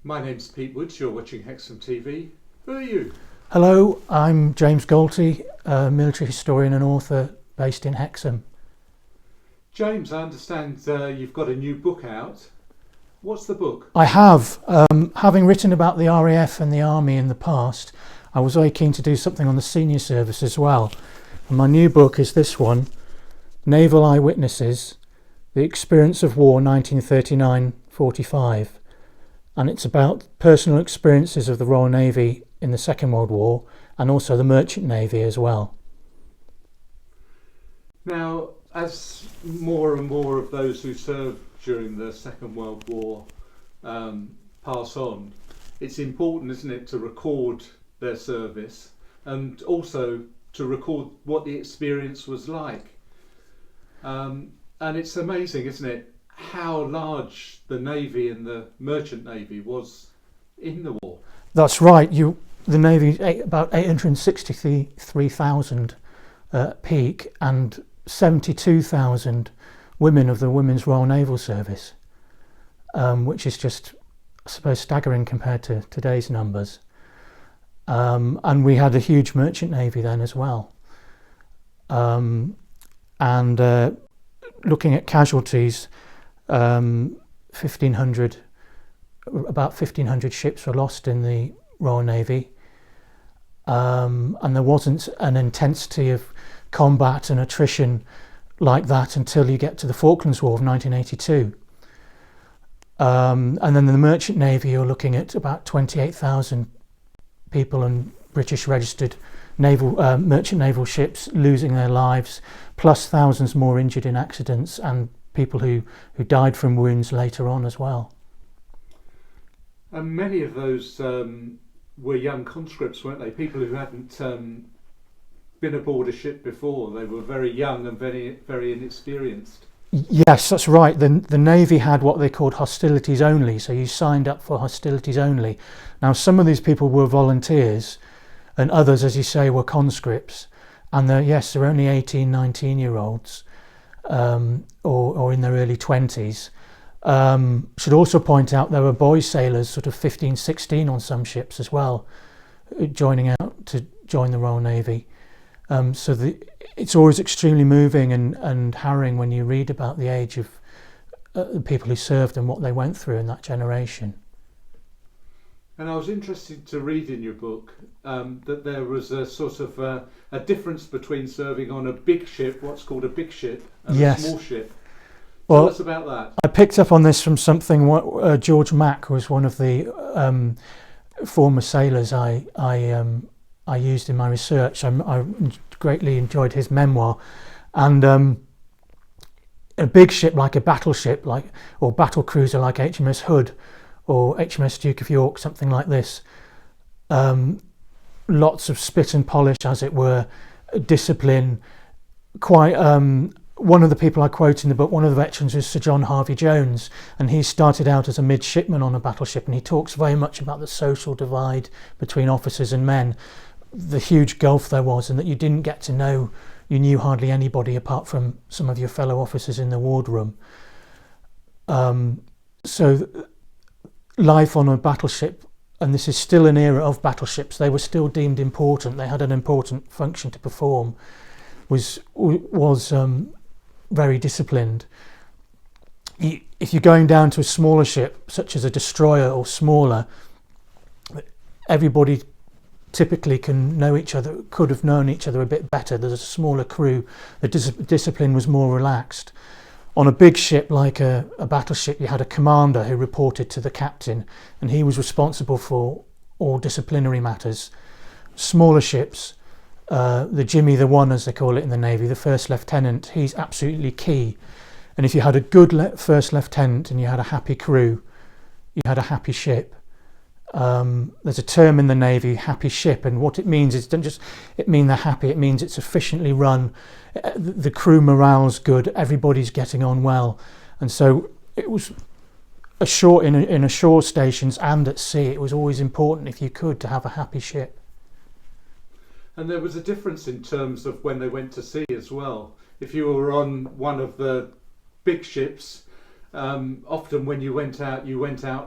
My name's Pete Woods, you're watching Hexhamtv. Who are you? Hello, I'm James Goulty, a military historian and author based in Hexham. James, I understand you've got a new book out. What's the book? I have. Having written about the RAF and the Army in the past, I was very keen to do something on the senior service as well. And my new book is this one, Naval Eyewitnesses, The Experience of War 1939-45. And it's about personal experiences of the Royal Navy in the Second World War and also the Merchant Navy as well. Now, as more and more of those who served during the Second World War pass on, it's important, isn't it, to record their service and also to record what the experience was like. And it's amazing, isn't it, how large the Navy and the Merchant Navy was in the war. That's right. The Navy, about 863,000 peak, and 72,000 women of the Women's Royal Naval Service, which is just, I suppose, staggering compared to today's numbers. And we had a huge Merchant Navy then as well. And looking at casualties, about 1,500 ships were lost in the Royal Navy, and there wasn't an intensity of combat and attrition like that until you get to the Falklands War of 1982. And then the Merchant Navy, you're looking at about 28,000 people and British registered merchant naval ships losing their lives, plus thousands more injured in accidents and people who died from wounds later on as well. And many of those were young conscripts, weren't they? People who hadn't been aboard a ship before. They were very young and very, very inexperienced. Yes, that's right. The Navy had what they called hostilities only, so you signed up for hostilities only. Now, some of these people were volunteers and others, as you say, were conscripts. And they're only 18, 19-year-olds or in their early 20s. Should also point out there were boy sailors, sort of 15, 16 on some ships as well, joining out to join the Royal Navy. It's always extremely moving and harrowing when you read about the age of the people who served and what they went through in that generation. And I was interested to read in your book that there was a sort of a difference between serving on a big ship, what's called a big ship, and a small ship. Tell us about that. I picked up on this from something George Mack was one of the former sailors I used in my research. I greatly enjoyed his memoir, and a big ship like a battleship, or battle cruiser like HMS Hood or HMS Duke of York, something like this. Lots of spit and polish, as it were, discipline. Quite. One of the people I quote in the book, one of the veterans, is Sir John Harvey Jones, and he started out as a midshipman on a battleship, and he talks very much about the social divide between officers and men, the huge gulf there was, and that you didn't get to know, you knew hardly anybody apart from some of your fellow officers in the wardroom. So life on a battleship, and this is still an era of battleships, they were still deemed important, they had an important function to perform, was very disciplined. If you're going down to a smaller ship, such as a destroyer or smaller, everybody typically can know each other, could have known each other a bit better. There's a smaller crew, the discipline was more relaxed. On a big ship like a battleship, you had a commander who reported to the captain, and he was responsible for all disciplinary matters. Smaller ships, the Jimmy the One, as they call it in the Navy, the first lieutenant, he's absolutely key. And if you had a good first lieutenant and you had a happy crew, you had a happy ship. There's a term in the Navy, happy ship, and what it means is, it doesn't just mean they're happy, it means it's efficiently run, the crew morale's good, everybody's getting on well. And so it was in ashore stations and at sea, it was always important, if you could, to have a happy ship. And there was a difference in terms of when they went to sea as well. If you were on one of the big ships, often when you went out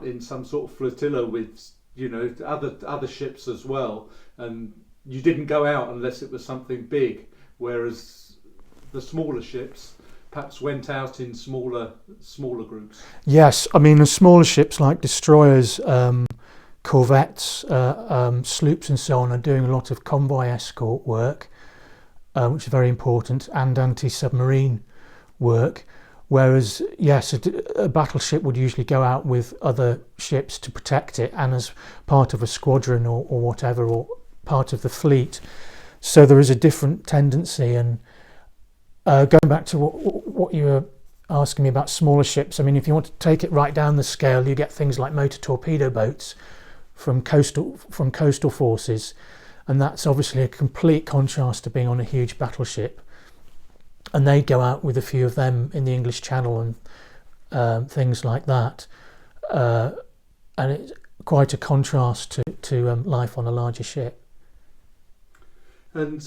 in some sort of flotilla with, you know, other ships as well, and you didn't go out unless it was something big, whereas the smaller ships perhaps went out in smaller groups. Yes, I mean the smaller ships like destroyers, corvettes, sloops and so on are doing a lot of convoy escort work, which is very important, and anti-submarine work. Whereas, yes, a battleship would usually go out with other ships to protect it, and as part of a squadron or whatever, or part of the fleet. So there is a different tendency. And going back to what you were asking me about smaller ships, I mean, if you want to take it right down the scale, you get things like motor torpedo boats from coastal forces, and that's obviously a complete contrast to being on a huge battleship. And they go out with a few of them in the English Channel and things like that, and it's quite a contrast to life on a larger ship. And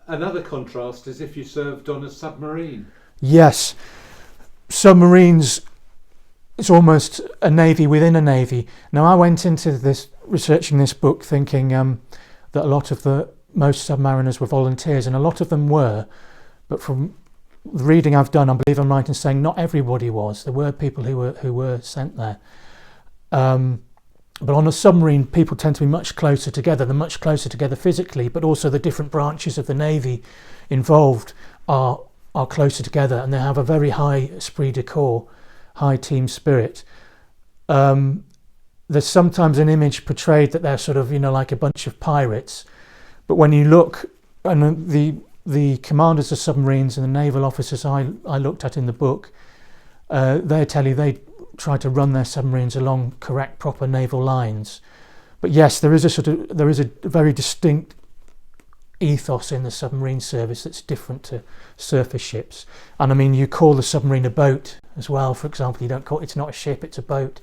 another contrast is if you served on a submarine. Yes, submarines. It's almost a navy within a navy. Now, I went into this researching this book thinking that most submariners were volunteers, and a lot of them were. But from the reading I've done, I believe I'm right in saying not everybody was. There were people who were sent there. But on a submarine, people tend to be much closer together. They're much closer together physically, but also the different branches of the Navy involved are closer together, and they have a very high esprit de corps, high team spirit. There's sometimes an image portrayed that they're sort of, you know, like a bunch of pirates. But when you look, and the commanders of submarines and the naval officers I looked at in the book, they tell you they try to run their submarines along correct, proper naval lines. But yes, there is a very distinct ethos in the submarine service that's different to surface ships. And I mean, you call the submarine a boat as well. For example, you don't call it's not a ship; it's a boat.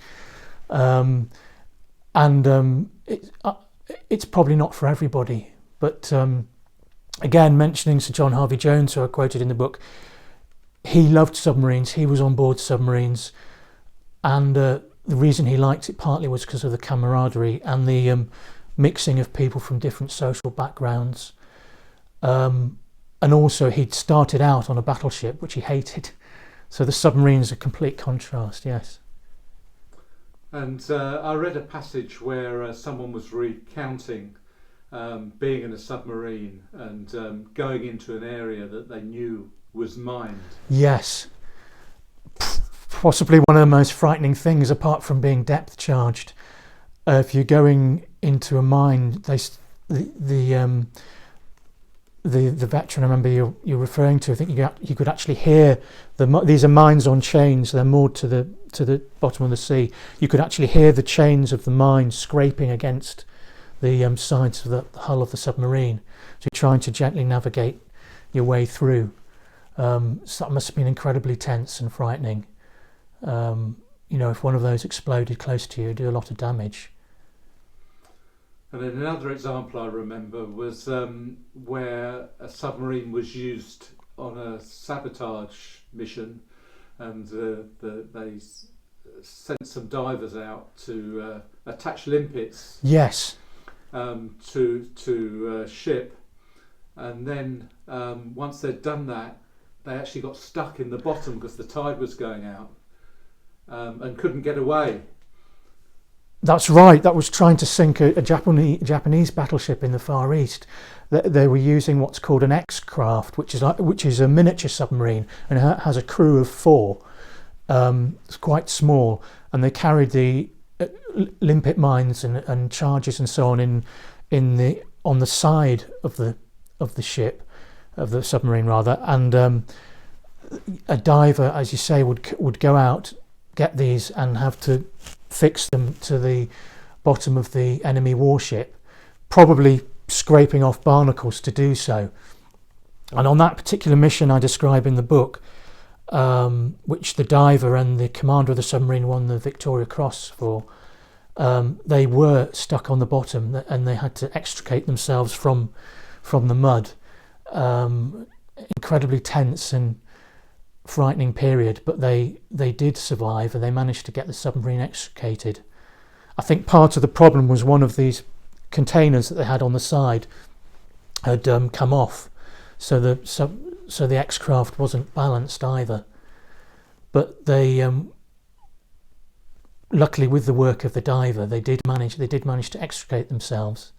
It's probably not for everybody, but. Again, mentioning Sir John Harvey-Jones, who I quoted in the book, he loved submarines. He was on board submarines, and the reason he liked it partly was because of the camaraderie and the mixing of people from different social backgrounds. And also, he'd started out on a battleship, which he hated. So the submarine is a complete contrast, yes. And I read a passage where someone was recounting being in a submarine and going into an area that they knew was mined. Yes. Possibly one of the most frightening things, apart from being depth charged. If you're going into a mine, the veteran I remember you're referring to, I think you could actually hear these are mines on chains. They're moored to the bottom of the sea. You could actually hear the chains of the mine scraping against the sides of the hull of the submarine. So you're trying to gently navigate your way through. So that must have been incredibly tense and frightening. You know, if one of those exploded close to you, it'd do a lot of damage. And then another example I remember was where a submarine was used on a sabotage mission, and they sent some divers out to attach limpets. Yes. To ship, and then once they'd done that, they actually got stuck in the bottom because the tide was going out, and couldn't get away. That's right. That was trying to sink a Japanese battleship in the Far East. They were using what's called an X-craft, which is a miniature submarine, and it has a crew of 4. It's quite small, and they carried the limpet mines and charges and so on on the side of the ship, of the submarine rather, and a diver, as you say, would go out, get these, and have to fix them to the bottom of the enemy warship, probably scraping off barnacles to do so. And on that particular mission I describe in the book, which the diver and the commander of the submarine won the Victoria Cross for, they were stuck on the bottom and they had to extricate themselves from the mud. Incredibly tense and frightening period, but they did survive, and they managed to get the submarine extricated. I think part of the problem was one of these containers that they had on the side had come off, so the X-craft wasn't balanced either. But they, luckily, with the work of the diver, they did manage to extricate themselves.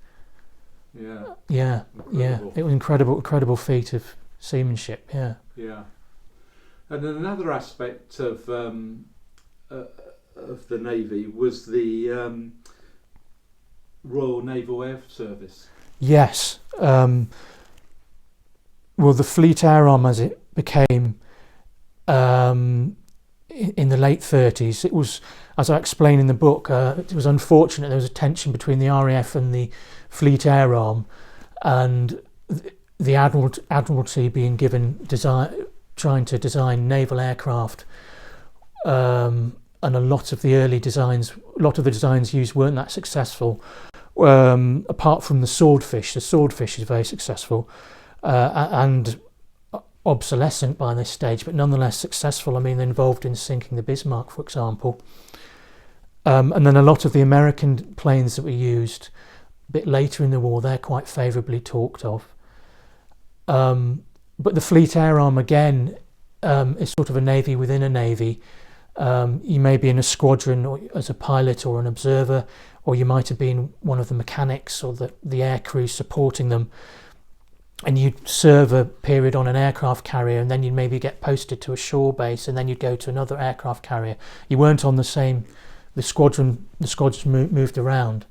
Yeah. Yeah. Incredible. Yeah. It was incredible feat of seamanship. Yeah. Yeah. And then another aspect of the Navy was the Royal Naval Air Service. Yes. Well, the Fleet Air Arm, as it became in the late 30s, it was, as I explain in the book, it was unfortunate there was a tension between the RAF and the Fleet Air Arm, and the Admiralty being given trying to design naval aircraft, and a lot of the designs used weren't that successful. Apart from the Swordfish is very successful and obsolescent by this stage, but nonetheless successful. I mean, involved in sinking the Bismarck, for example. And then a lot of the American planes that were used a bit later in the war, they're quite favourably talked of. But the Fleet Air Arm, again, is sort of a navy within a navy. You may be in a squadron or as a pilot or an observer, or you might have been one of the mechanics or the air crew supporting them, and you'd serve a period on an aircraft carrier, and then you'd maybe get posted to a shore base, and then you'd go to another aircraft carrier. You weren't on the squadron moved around.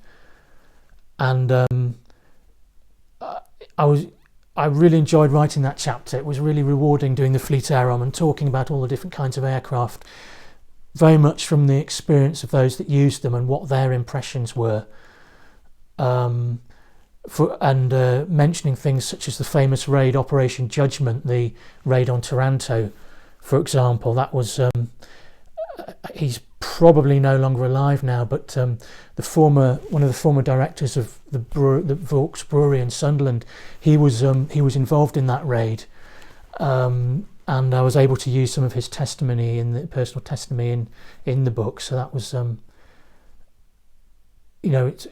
And I really enjoyed writing that chapter. It was really rewarding doing the Fleet Air Arm and talking about all the different kinds of aircraft, very much from the experience of those that used them and what their impressions were. Mentioning things such as the famous raid Operation Judgment, the raid on Taranto, for example. That was he's probably no longer alive now, but one of the former directors of the Vaux Brewery in Sunderland, he was involved in that raid, and I was able to use some of his testimony personal testimony in the book. So that was it's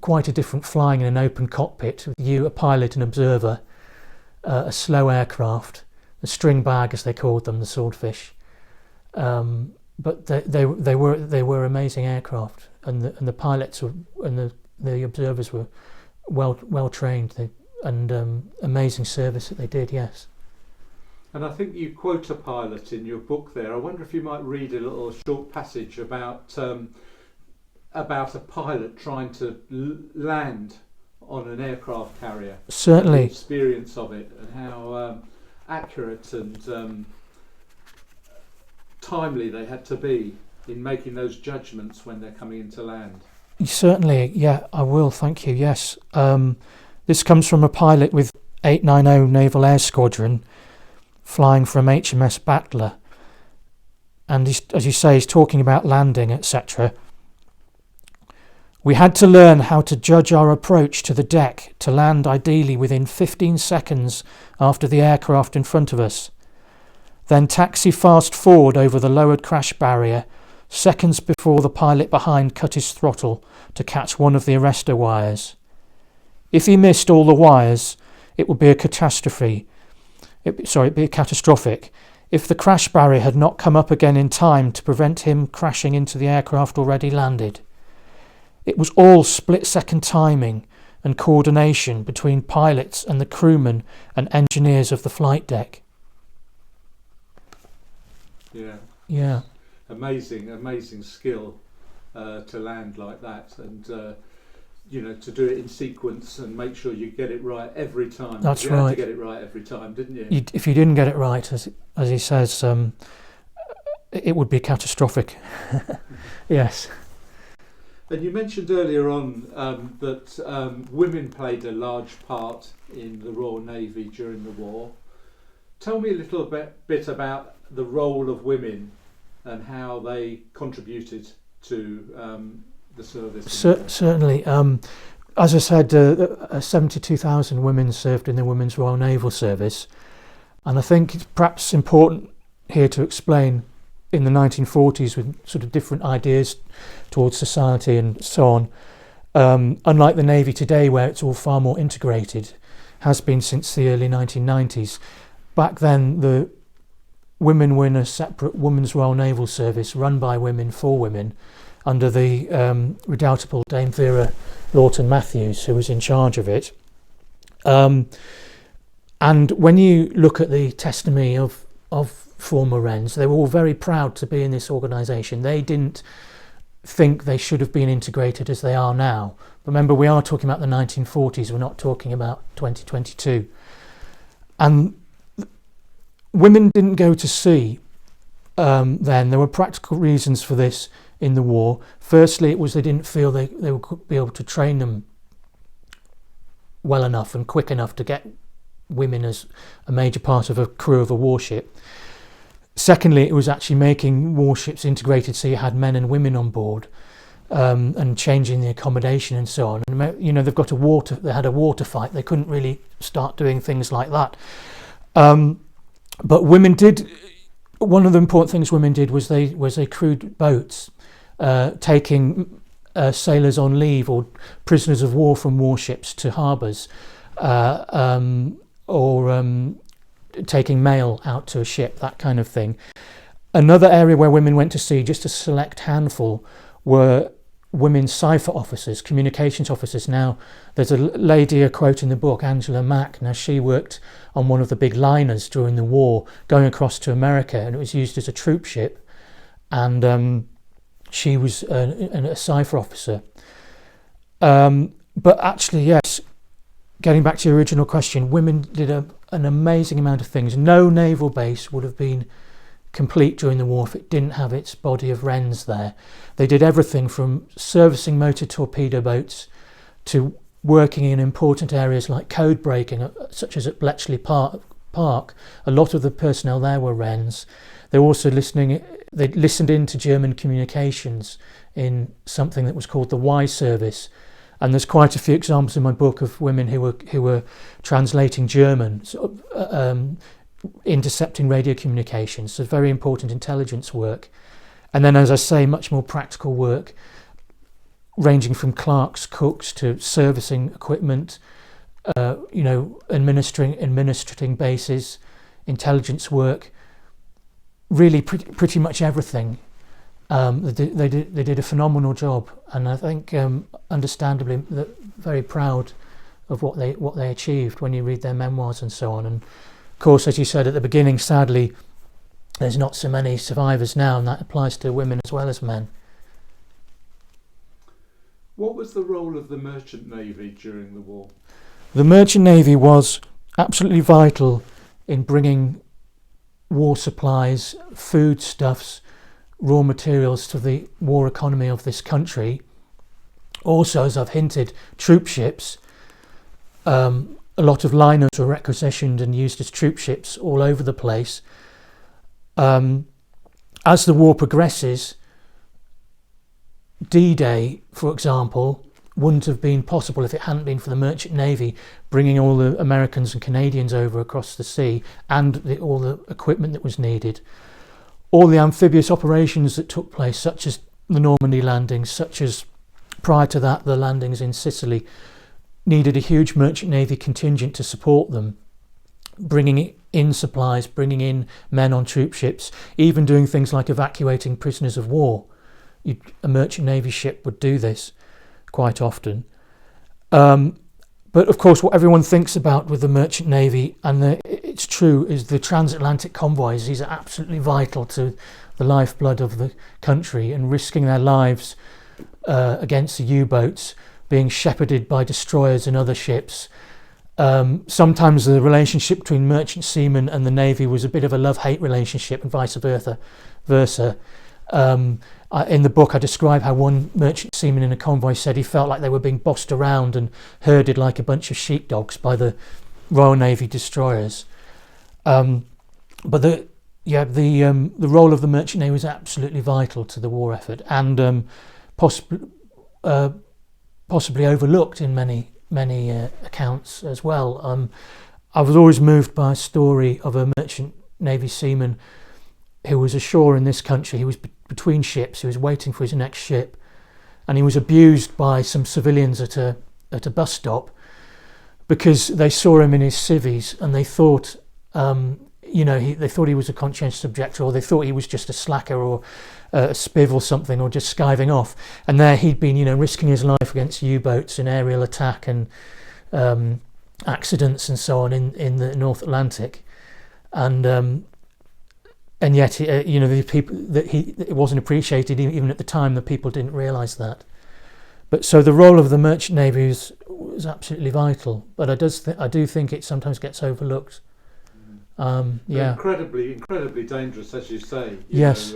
quite a different flying in an open cockpit with you, a pilot and observer, a slow aircraft, the string bag as they called them, the Swordfish. But they were amazing aircraft, and the pilots and the observers were well trained, and amazing service that they did. Yes. And I think you quote a pilot in your book there. I wonder if you might read a little short passage about a pilot trying to land on an aircraft carrier. Certainly. The experience of it, and how accurate and timely they had to be in making those judgments when they're coming into land. Certainly, yeah, I will, thank you, yes. This comes from a pilot with 890 Naval Air Squadron flying from HMS Battler, and as you say, he's talking about landing, etc. We had to learn how to judge our approach to the deck to land ideally within 15 seconds after the aircraft in front of us. Then taxi fast forward over the lowered crash barrier, seconds before the pilot behind cut his throttle to catch one of the arrestor wires. If he missed all the wires, it would be a catastrophe. It'd be catastrophic. If the crash barrier had not come up again in time to prevent him crashing into the aircraft already landed. It was all split-second timing and coordination between pilots and the crewmen and engineers of the flight deck. Yeah. Yeah. Amazing skill to land like that, and to do it in sequence and make sure you get it right every time. That's you right. had to get it right every time, didn't you? If you didn't get it right, as he says, it would be catastrophic. Yes. And you mentioned earlier on that women played a large part in the Royal Navy during the war. Tell me a little bit about the role of women and how they contributed to the service. Certainly. As I said, 72,000 women served in the Women's Royal Naval Service, and I think it's perhaps important here to explain in the 1940s with sort of different ideas towards society and so on. Unlike the Navy today, where it's all far more integrated, has been since the early 1990s. Back then, the women were in a separate Women's Royal Naval Service run by women for women under the redoubtable Dame Vera Lawton Matthews, who was in charge of it. And when you look at the testimony of former Wrens, they were all very proud to be in this organisation. They didn't think they should have been integrated as they are now. Remember, we are talking about the 1940s, we're not talking about 2022. And women didn't go to sea then. There were practical reasons for this in the war. Firstly, it was they didn't feel they would be able to train them well enough and quick enough to get women as a major part of a crew of a warship. Secondly, it was actually making warships integrated so you had men and women on board, and changing the accommodation and so on. And you know, they had a water fight. They couldn't really start doing things like that. But women did. One of the important things women did was they crewed boats, taking sailors on leave or prisoners of war from warships to harbours, or taking mail out to a ship, that kind of thing. Another area where women went to sea, just a select handful, were women cipher officers, communications officers. Now, there's a lady I quote in the book, Angela Mack. Now, she worked on one of the big liners during the war, going across to America, and it was used as a troop ship. And she was a cipher officer. But actually, yes, getting back to your original question, women did an amazing amount of things. No naval base would have been complete during the war if it didn't have its body of Wrens there. They did everything from servicing motor torpedo boats to working in important areas like code breaking, such as at Bletchley Park. A lot of the personnel there were Wrens. They also they listened into German communications in something that was called the Y service. And there's quite a few examples in my book of women who were translating German, intercepting radio communications. So very important intelligence work. And then, as I say, much more practical work, ranging from clerks, cooks to servicing equipment, administrating bases, intelligence work. Really, pretty much everything. They did a phenomenal job, and I think, understandably, they're very proud of what they achieved when you read their memoirs and so on. And of course, as you said at the beginning, sadly, there's not so many survivors now, and that applies to women as well as men. What was the role of the Merchant Navy during the war? The Merchant Navy was absolutely vital in bringing war supplies, foodstuffs, raw materials to the war economy of this country. Also, as I've hinted, troop ships. A lot of liners were requisitioned and used as troop ships all over the place. As the war progresses, D-Day, for example, wouldn't have been possible if it hadn't been for the Merchant Navy bringing all the Americans and Canadians over across the sea and all the equipment that was needed. All the amphibious operations that took place, such as the Normandy landings, such as prior to that the landings in Sicily, needed a huge Merchant Navy contingent to support them, bringing in supplies, bringing in men on troop ships, even doing things like evacuating prisoners of war. A Merchant Navy ship would do this quite often. But of course, what everyone thinks about with the Merchant Navy, and it's true, is the transatlantic convoys. These are absolutely vital to the lifeblood of the country, and risking their lives against the U-boats, being shepherded by destroyers and other ships. Sometimes the relationship between merchant seamen and the Navy was a bit of a love-hate relationship, and vice versa. In the book, I describe how one merchant seaman in a convoy said he felt like they were being bossed around and herded like a bunch of sheepdogs by the Royal Navy destroyers. But the role of the Merchant Navy was absolutely vital to the war effort, and possibly overlooked in many accounts as well. I was always moved by a story of a Merchant Navy seaman who was ashore in this country. He was between ships. He was waiting for his next ship, and he was abused by some civilians at a bus stop because they saw him in his civvies and they thought, they thought he was a conscientious objector, or they thought he was just a slacker or a spiv or something, or just skiving off. And there he'd been, risking his life against U-boats and aerial attack and accidents and so on in the North Atlantic, and yet the people it wasn't appreciated even at the time. The people didn't realise that. But so the role of the merchant navy was absolutely vital. But I do think it sometimes gets overlooked. Incredibly dangerous, as you say. Yes.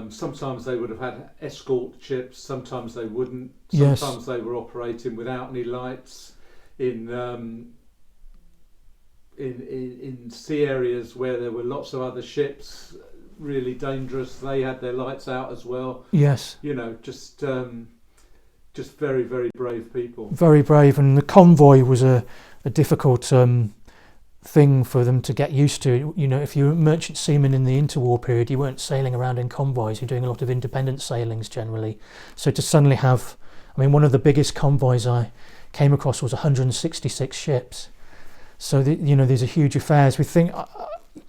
Sometimes they would have had escort ships. Sometimes they wouldn't. Yes. Sometimes they were operating without any lights in sea areas where there were lots of other ships. Really dangerous. They had their lights out as well. Yes. Just very, very brave people. Very brave, and the convoy was a difficult thing for them to get used to. If you were a merchant seaman in the interwar period, you weren't sailing around in convoys. You're doing a lot of independent sailings generally. So to suddenly have, one of the biggest convoys I came across was 166 ships. So these are huge affairs. We think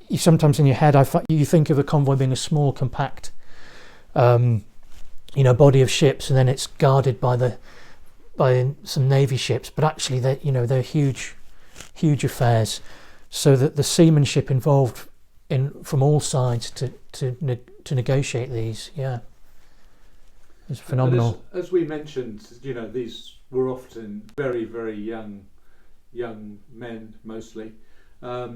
you sometimes in your head, you think of a convoy being a small, compact, body of ships, and then it's guarded by some navy ships. But actually, they're huge affairs. So that the seamanship involved from all sides to negotiate these, it's phenomenal. As we mentioned, these were often very, very young men mostly. At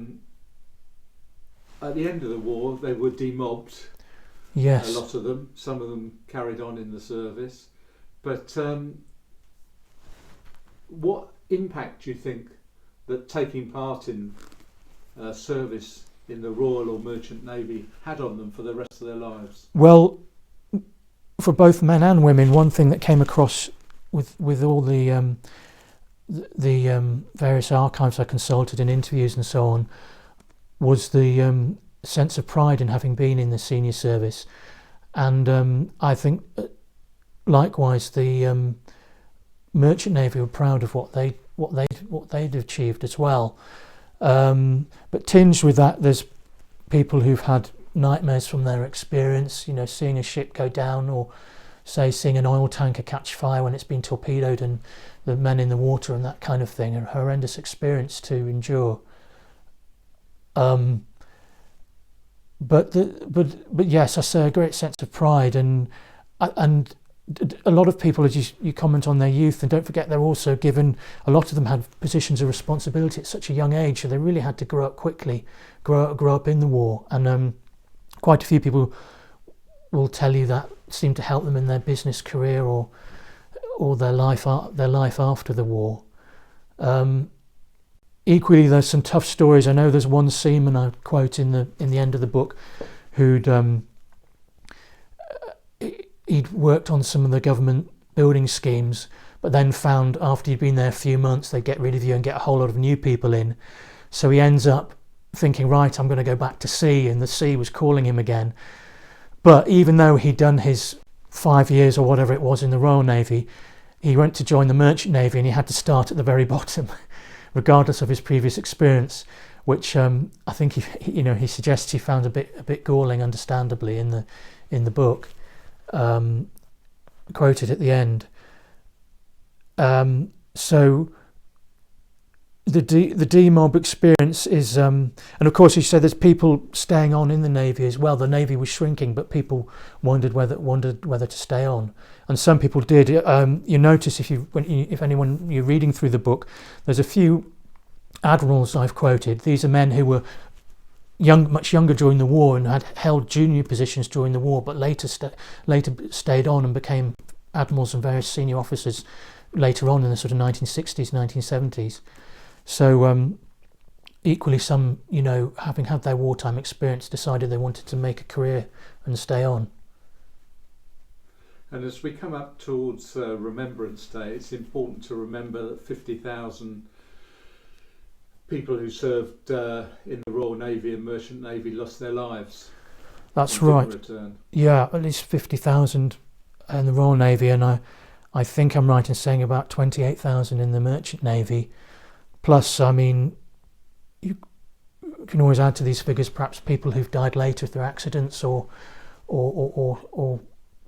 the end of the war, they were demobbed. Yes. A lot of them. Some of them carried on in the service. But what impact do you think that taking part in service in the Royal or Merchant Navy had on them for the rest of their lives? Well, for both men and women, one thing that came across with all the various archives I consulted in interviews and so on was the sense of pride in having been in the senior service, and I think likewise the Merchant Navy were proud of what they'd achieved as well. But tinged with that, there's people who've had nightmares from their experience, seeing a ship go down, or say seeing an oil tanker catch fire when it's been torpedoed and the men in the water and that kind of thing. A horrendous experience to endure. But yes, I say a great sense of pride, and a lot of people, as you comment on their youth, and don't forget they're also given, a lot of them had positions of responsibility at such a young age, so they really had to grow up quickly, grow up in the war, and quite a few people will tell you that seemed to help them in their business career or their life after the war. Equally, there's some tough stories. I know there's one seaman I quote in the end of the book who'd he'd worked on some of the government building schemes, but then found after he'd been there a few months they'd get rid of you and get a whole lot of new people in. So he ends up thinking, right, I'm going to go back to sea, and the sea was calling him again. But even though he'd done his 5 years or whatever it was in the Royal Navy, he went to join the Merchant Navy and he had to start at the very bottom, regardless of his previous experience, which I think he suggests he found a bit galling, understandably, in the book, quoted at the end. So the demob experience is, and of course, you said there's people staying on in the Navy as well. The Navy was shrinking, but people wondered whether to stay on, and some people did. You notice if you're reading through the book, there's a few admirals I've quoted. These are men who were much younger during the war and had held junior positions during the war, but later stayed on and became admirals and various senior officers later on in the sort of 1960s, 1970s. So equally, some, having had their wartime experience, decided they wanted to make a career and stay on. And as we come up towards Remembrance Day, it's important to remember that 50,000 people who served in the Royal Navy and Merchant Navy lost their lives. That's and right. didn't return. Yeah, at least 50,000 in the Royal Navy, and I think I'm right in saying about 28,000 in the Merchant Navy. Plus, I mean, you can always add to these figures perhaps people who've died later through accidents or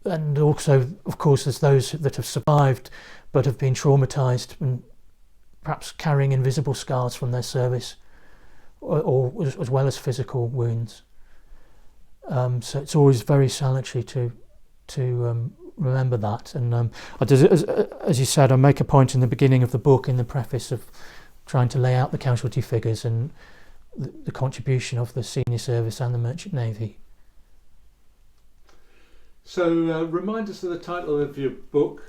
and also, of course, there's those that have survived but have been traumatised and perhaps carrying invisible scars from their service, or as well as physical wounds. So it's always very salutary to remember that. And as you said, I make a point in the beginning of the book, in the preface, of trying to lay out the casualty figures and the contribution of the senior service and the Merchant Navy. So remind us of the title of your book,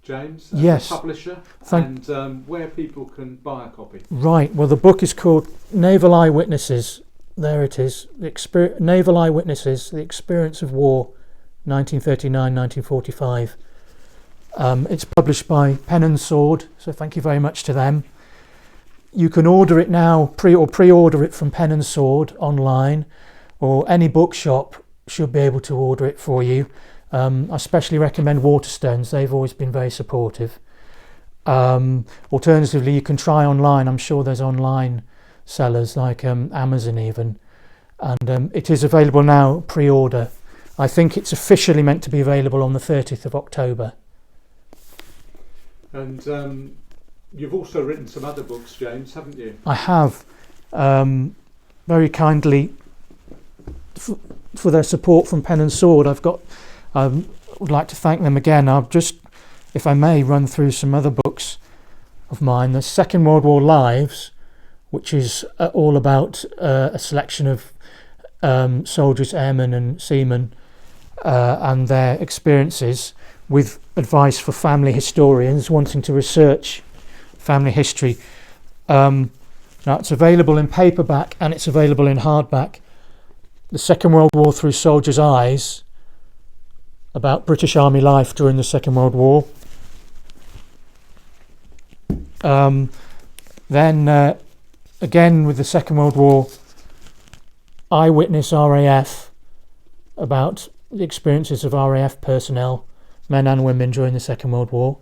James, yes. The publisher, and where people can buy a copy. Right, well, the book is called Naval Eyewitnesses. There it is, Naval Eyewitnesses, The Experience of War, 1939-1945. It's published by Pen and Sword, so thank you very much to them. You can order it now, pre-order it from Pen and Sword online, or any bookshop should be able to order it for you. I especially recommend Waterstones, they've always been very supportive. Alternatively, you can try online. I'm sure there's online sellers like Amazon even, and it is available now, pre-order. I think it's officially meant to be available on the 30th of October. And you've also written some other books, James, haven't you? I have, very kindly, for their support from Pen and Sword. I would like to thank them again. I'll just, if I may, run through some other books of mine. The Second World War Lives, which is all about a selection of soldiers, airmen and seamen and their experiences, with advice for family historians wanting to research family history. Now it's available in paperback and it's available in hardback. The Second World War Through Soldiers' Eyes, about British Army life during the Second World War. Then again with the Second World War, Eyewitness RAF, about the experiences of RAF personnel, men and women, during the Second World War.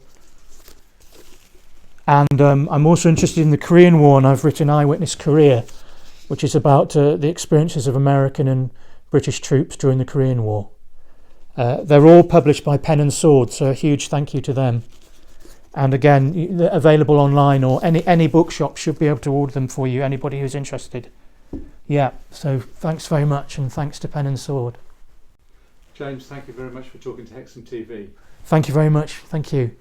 And I'm also interested in the Korean War, and I've written Eyewitness Korea, which is about the experiences of American and British troops during the Korean War. They're all published by Pen and Sword, so a huge thank you to them. And again, they're available online, or any bookshop should be able to order them for you, anybody who's interested. Yeah, so thanks very much, and thanks to Pen and Sword. James, thank you very much for talking to Hexhamtv. Thank you very much. Thank you.